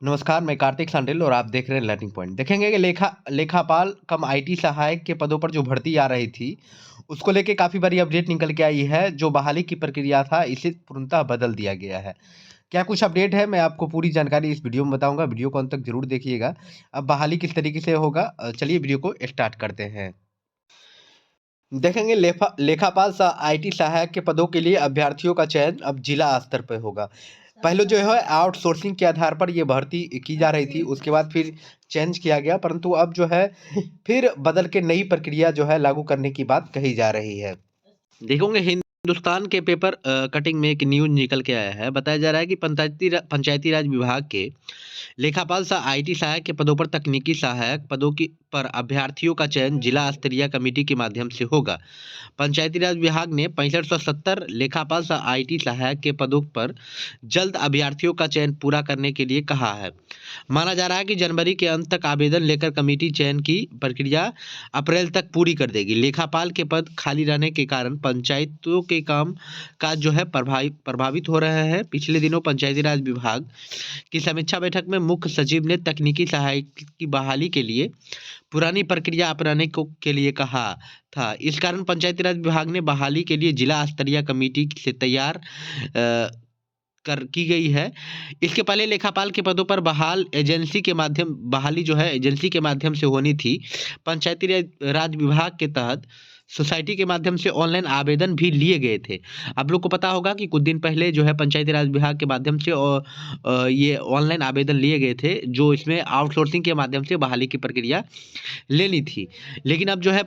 नमस्कार, मैं कार्तिक सांडेल और आप देख रहे हैं लर्निंग पॉइंट। देखेंगे कि लेखापाल कम आईटी सहायक के पदों पर जो भर्ती आ रही थी, उसको लेके काफ़ी बड़ी अपडेट निकल के आई है। जो बहाली की प्रक्रिया था, इसे पूर्णतः बदल दिया गया है। क्या कुछ अपडेट है, मैं आपको पूरी जानकारी इस वीडियो में बताऊँगा। वीडियो को अंत तक ज़रूर देखिएगा। अब बहाली किस तरीके से होगा, चलिए वीडियो को स्टार्ट करते हैं। देखेंगे लेखापाल आईटी सहायक के पदों के लिए अभ्यर्थियों का चयन अब जिला स्तर पर होगा। पहले जो है आउटसोर्सिंग के आधार पर ये भर्ती की जा रही थी, उसके बाद फिर चेंज किया गया, परंतु अब जो है फिर बदल के नई प्रक्रिया जो है लागू करने की बात कही जा रही है। देखोगे हिंदुस्तान के पेपर कटिंग में एक न्यूज निकल के आया है। बताया जा रहा है कि पंचायती राज विभाग के लेखापाल आईटी सहायक के पदों पर तकनीकी सहायक पदों की पर अभ्यर्थियों का चयन जिला स्तरीय कमेटी के माध्यम से होगा। पंचायती राज विभाग ने 6570 लेखापाल आईटी सहायक के पदों पर जल्द अभ्यर्थियों का चयन पूरा करने के लिए कहा है। माना जा रहा है कि जनवरी के अंत तक आवेदन लेकर कमेटी चयन की प्रक्रिया अप्रैल तक पूरी कर देगी। लेखापाल के पद खाली रहने के कारण पंचायतों के काम काज जो है प्रभावित हो रहे हैं। पिछले दिनों पंचायती राज विभाग की समीक्षा बैठक में मुख्य सचिव ने तकनीकी सहायक की बहाली के लिए पुरानी प्रक्रिया अपनाने को के लिए कहा था। इस कारण पंचायती राज विभाग ने बहाली के लिए जिला स्तरीय कमेटी से तैयार कर की गई है। इसके पहले लेखापाल के पदों पर बहाली जो है एजेंसी के माध्यम से होनी थी। पंचायती राज विभाग के तहत सोसाइटी के माध्यम से ऑनलाइन आवेदन भी लिए गए थे। आप लोग को पता होगा कि कुछ दिन पहले जो है पंचायती राज विभाग के माध्यम से ये ऑनलाइन आवेदन लिए गए थे, जो इसमें आउटसोर्सिंग के माध्यम से बहाली की प्रक्रिया लेनी थी। लेकिन अब जो है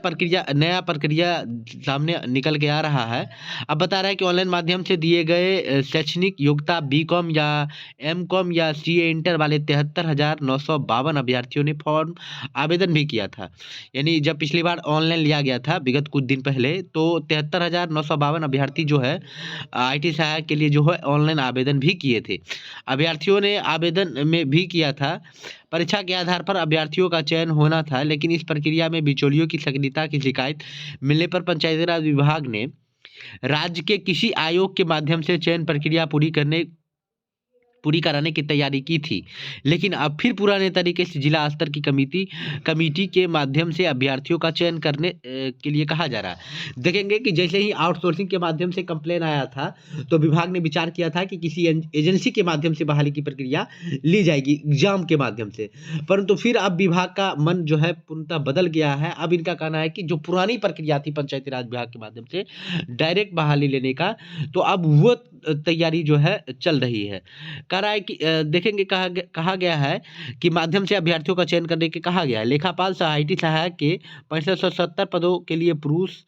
नया प्रक्रिया सामने निकल के आ रहा है। अब बता रहा है कि ऑनलाइन माध्यम से दिए गए शैक्षणिक योग्यता बीकॉम या एमकॉम या सीए इंटर वाले 73,952 अभ्यर्थियों ने फॉर्म आवेदन भी किया था। यानी जब पिछली बार ऑनलाइन लिया गया था विगत कुछ दिन पहले, तो 73,952 अभ्यर्थी जो है आईटी सहायक के लिए जो है ऑनलाइन आवेदन भी किए थे। अभ्यर्थियों ने आवेदन में भी किया था। परीक्षा के आधार पर अभ्यर्थियों का चयन होना था, लेकिन इस प्रक्रिया में बिचौलियों की सक्रियता की शिकायत मिलने पर पंचायती राज विभाग ने राज्य के किसी आयोग के माध्यम से चयन प्रक्रिया पूरी कराने की तैयारी की थी। लेकिन अब फिर पुराने तरीके से जिला स्तर की कमेटी के माध्यम से अभ्यर्थियों का चयन करने के लिए कहा जा रहा है। देखेंगे कि जैसे ही आउटसोर्सिंग के माध्यम से कंप्लेन आया था, तो विभाग ने विचार किया था कि किसी एजेंसी के माध्यम से बहाली की प्रक्रिया ली जाएगी एग्जाम के माध्यम से, परंतु फिर अब विभाग का मन जो है पूर्णतः बदल गया है। अब इनका कहना है कि जो पुरानी प्रक्रिया थी पंचायती राज विभाग के माध्यम से डायरेक्ट बहाली लेने का, तो अब वो तैयारी जो है चल रही है। कह रहा है कि देखेंगे कहा गया है कि माध्यम से अभ्यर्थियों का चयन करने के कहा गया है। लेखापाल आईटी सहायक के 6570 पदों के लिए पुरुष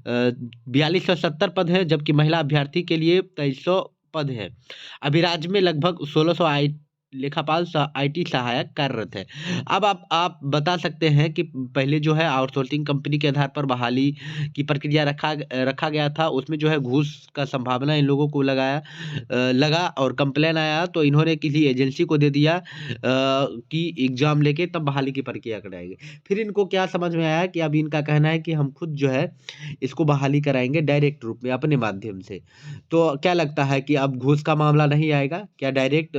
4270 पद है, जबकि महिला अभ्यर्थी के लिए 2300 पद है। अभी राज्य में लगभग 1600 लेखापाल आईटी सहायक कार्यरत है। अब आप बता सकते हैं कि पहले जो है आउटसोर्सिंग कंपनी के आधार पर बहाली की प्रक्रिया रखा गया था, उसमें जो है घूस का संभावना इन लोगों को लगा और कंप्लेन आया, तो इन्होंने किसी एजेंसी को दे दिया कि एग्जाम लेके तब बहाली की प्रक्रिया कराएंगे। फिर इनको क्या समझ में आया कि अब इनका कहना है कि हम खुद जो है इसको बहाली कराएंगे डायरेक्ट रूप में अपने माध्यम से। तो क्या लगता है कि अब घूस का मामला नहीं आएगा, क्या डायरेक्ट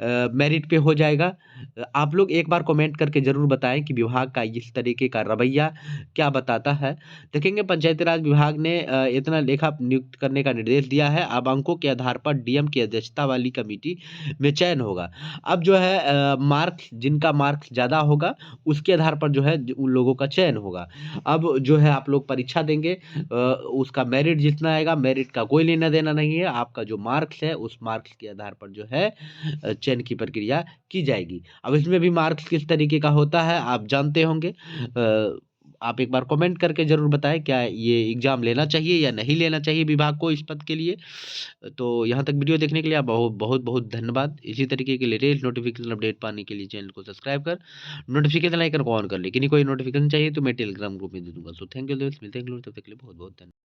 मेरिट पे हो जाएगा? आप लोग एक बार कमेंट करके ज़रूर बताएं कि विभाग का इस तरीके का रवैया क्या बताता है। देखेंगे पंचायती राज विभाग ने इतना लेखा नियुक्त करने का निर्देश दिया है। अब अंकों के आधार पर डीएम की अध्यक्षता वाली कमेटी में चयन होगा। अब जो है मार्क्स, जिनका मार्क्स ज़्यादा होगा उसके आधार पर जो है उन लोगों का चयन होगा। अब जो है आप लोग परीक्षा देंगे, उसका मेरिट जितना आएगा, मेरिट का कोई लेना देना नहीं है। आपका जो मार्क्स है उस मार्क्स के आधार पर जो है चयन की प्रक्रिया की जाएगी। अब इसमें भी मार्क्स किस तरीके का होता है आप जानते होंगे। आप एक बार कमेंट करके ज़रूर बताएं क्या ये एग्ज़ाम लेना चाहिए या नहीं लेना चाहिए विभाग को इस पद के लिए। तो यहाँ तक वीडियो देखने के लिए आप बहुत बहुत बहुत धन्यवाद। इसी तरीके के लेटेस्ट नोटिफिकेशन अपडेट पाने के लिए चैनल को सब्सक्राइब कर नोटिफिकेशन आइकन को ऑन कर ले। किन्हीं कोई नोटिफिकेशन चाहिए तो मैं टेलीग्राम ग्रुप में दे दूँगा। सो थैंक यू दोस्त, मिलते हैं अगली बार, तब तक के लिए बहुत बहुत धन्यवाद।